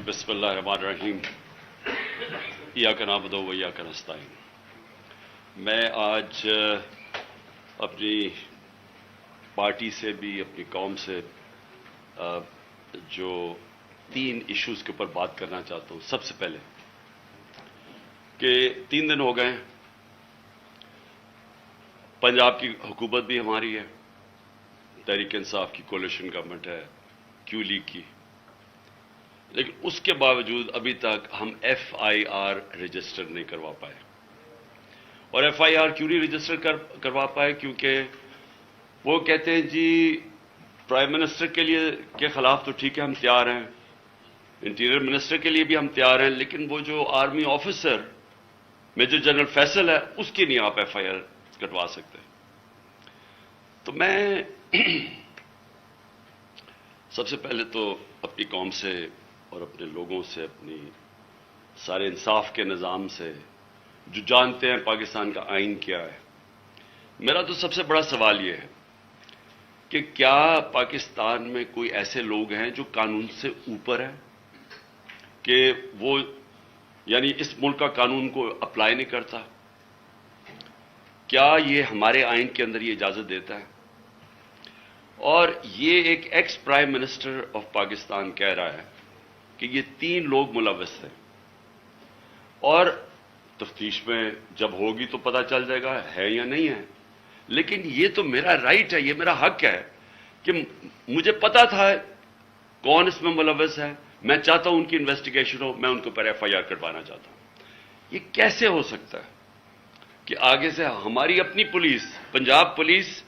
بسم اللہ الرحمن الرحیم ایاک نعبد و ایاک نستعین۔ میں آج اپنی پارٹی سے بھی اپنی قوم سے جو 3 ایشوز کے اوپر بات کرنا چاہتا ہوں۔ سب سے پہلے کہ 3 دن ہو گئے، پنجاب کی حکومت بھی ہماری ہے، تحریک انصاف کی کولیشن گورنمنٹ ہے، کیو لیگ کی، لیکن اس کے باوجود ابھی تک ہم FIR رجسٹر نہیں کروا پائے۔ اور FIR کیوں نہیں رجسٹر کروا پائے؟ کیونکہ وہ کہتے ہیں جی پرائم منسٹر کے خلاف تو ٹھیک ہے ہم تیار ہیں، انٹیریئر منسٹر کے لیے بھی ہم تیار ہیں، لیکن وہ جو army officer major general Faisal ہے اس کی نہیں آپ FIR کٹوا سکتے۔ تو میں سب سے پہلے تو اپنی قوم سے اور اپنے لوگوں سے، اپنی سارے انصاف کے نظام سے جو جانتے ہیں پاکستان کا آئین کیا ہے، میرا تو سب سے بڑا سوال یہ ہے کہ کیا پاکستان میں کوئی ایسے لوگ ہیں جو قانون سے اوپر ہیں، کہ وہ یعنی اس ملک کا قانون کو اپلائی نہیں کرتا؟ کیا یہ ہمارے آئین کے اندر یہ اجازت دیتا ہے؟ اور یہ ایک ex prime minister of Pakistan کہہ رہا ہے کہ یہ 3 لوگ ملوث ہیں، اور تفتیش میں جب ہوگی تو پتہ چل جائے گا ہے یا نہیں ہے۔ لیکن یہ تو میرا رائٹ ہے، یہ میرا حق ہے کہ مجھے پتا تھا کون اس میں ملوث ہے، میں چاہتا ہوں ان کی انویسٹیگیشن ہو، میں ان کے اوپر FIR کٹوانا چاہتا ہوں۔ یہ کیسے ہو سکتا ہے کہ آگے سے ہماری اپنی پولیس، پولیس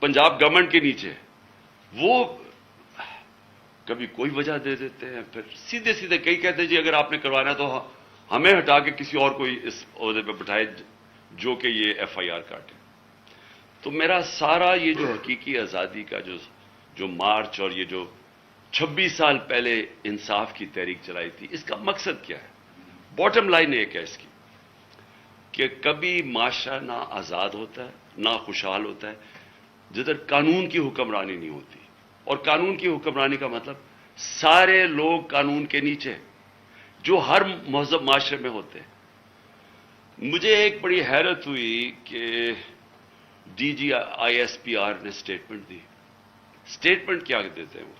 پنجاب گورنمنٹ کے نیچے، وہ کبھی کوئی وجہ دے دیتے ہیں، پھر سیدھے کئی کہتے ہیں جی اگر آپ نے کروانا تو ہمیں ہٹا کے کسی اور کوئی اس عہدے پہ بٹھائے جو کہ یہ FIR کاٹے۔ تو میرا سارا یہ جو حقیقی آزادی کا جو مارچ اور یہ جو 26 سال پہلے انصاف کی تحریک چلائی تھی، اس کا مقصد کیا ہے؟ باٹم لائن ایک ہے اس کی کہ کبھی معاشرہ نہ آزاد ہوتا ہے نہ خوشحال ہوتا ہے جدھر قانون کی حکمرانی نہیں ہوتی۔ اور قانون کی حکمرانی کا مطلب سارے لوگ قانون کے نیچے جو ہر مہذب معاشرے میں ہوتے ہیں۔ مجھے ایک بڑی حیرت ہوئی کہ DG ISPR نے سٹیٹمنٹ دی۔ سٹیٹمنٹ کیا دیتے ہیں وہ؟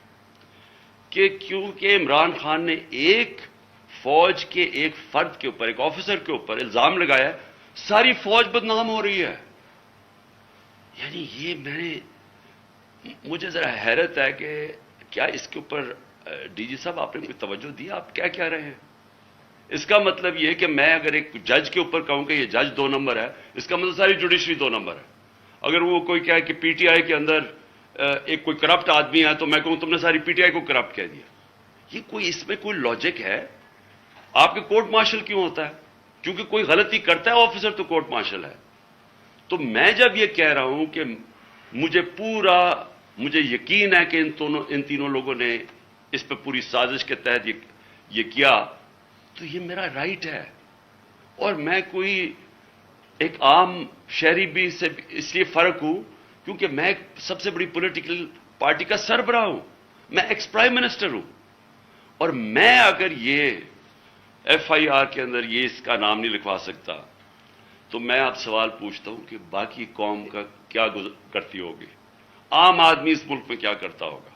کہ کیونکہ عمران خان نے ایک فوج کے ایک فرد کے اوپر، ایک آفیسر کے اوپر الزام لگایا، ساری فوج بدنام ہو رہی ہے۔ یعنی یہ مجھے ذرا حیرت ہے کہ کیا اس کے اوپر DG صاحب آپ نے کوئی توجہ دی؟ آپ کیا کہہ رہے ہیں؟ اس کا مطلب یہ کہ میں اگر ایک جج کے اوپر کہوں کہ یہ جج 2 نمبر ہے، اس کا مطلب ساری جوڈیشری 2 نمبر ہے۔ اگر وہ کوئی کہے کہ PTI کے اندر ایک کوئی کرپٹ آدمی ہے تو میں کہوں تم نے ساری PTI کو کرپٹ کہہ دیا۔ یہ کوئی اس میں کوئی لاجک ہے؟ آپ کے کورٹ مارشل کیوں ہوتا ہے؟ کیونکہ کوئی غلطی کرتا ہے آفیسر تو کورٹ مارشل ہے۔ تو میں جب یہ کہہ رہا ہوں کہ مجھے یقین ہے کہ ان تینوں لوگوں نے اس پہ پوری سازش کے تحت یہ کیا، تو یہ میرا رائٹ ہے۔ اور میں کوئی ایک عام شہری بھی سے اس لیے فرق ہوں کیونکہ میں ایک سب سے بڑی پولیٹیکل پارٹی کا سربراہ ہوں، میں ایکس پرائم منسٹر ہوں، اور میں اگر یہ FIR کے اندر یہ اس کا نام نہیں لکھوا سکتا تو میں آپ سوال پوچھتا ہوں کہ باقی قوم کا کیا کرتی ہوگی؟ عام آدمی اس ملک میں کیا کرتا ہوگا؟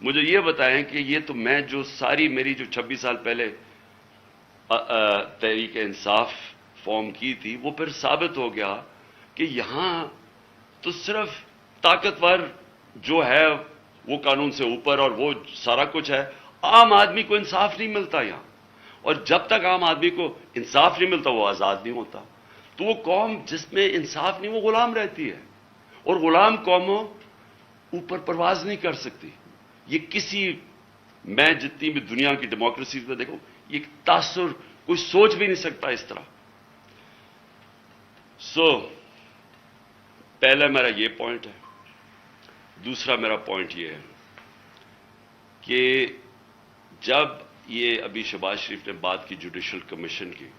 مجھے یہ بتائیں کہ یہ تو میں جو میری جو 26 سال پہلے تحریک انصاف فارم کی تھی، وہ پھر ثابت ہو گیا کہ یہاں تو صرف طاقتور جو ہے وہ قانون سے اوپر اور وہ سارا کچھ ہے، عام آدمی کو انصاف نہیں ملتا یہاں۔ اور جب تک عام آدمی کو انصاف نہیں ملتا وہ آزاد نہیں ہوتا۔ تو وہ قوم جس میں انصاف نہیں وہ غلام رہتی ہے، اور غلام قوموں اوپر پرواز نہیں کر سکتی۔ میں جتنی بھی دنیا کی ڈیموکریسیز میں دیکھوں، یہ تاثر کوئی سوچ بھی نہیں سکتا اس طرح۔ پہلا میرا یہ پوائنٹ ہے۔ دوسرا میرا پوائنٹ یہ ہے کہ جب یہ ابھی شہباز شریف نے بات کی جوڈیشل کمیشن کی،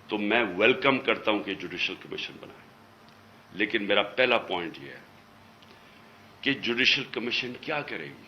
تو میں ویلکم کرتا ہوں کہ جوڈیشل کمیشن بنائے، لیکن میرا پہلا پوائنٹ یہ ہے کہ جوڈیشل کمیشن کیا کرے گی؟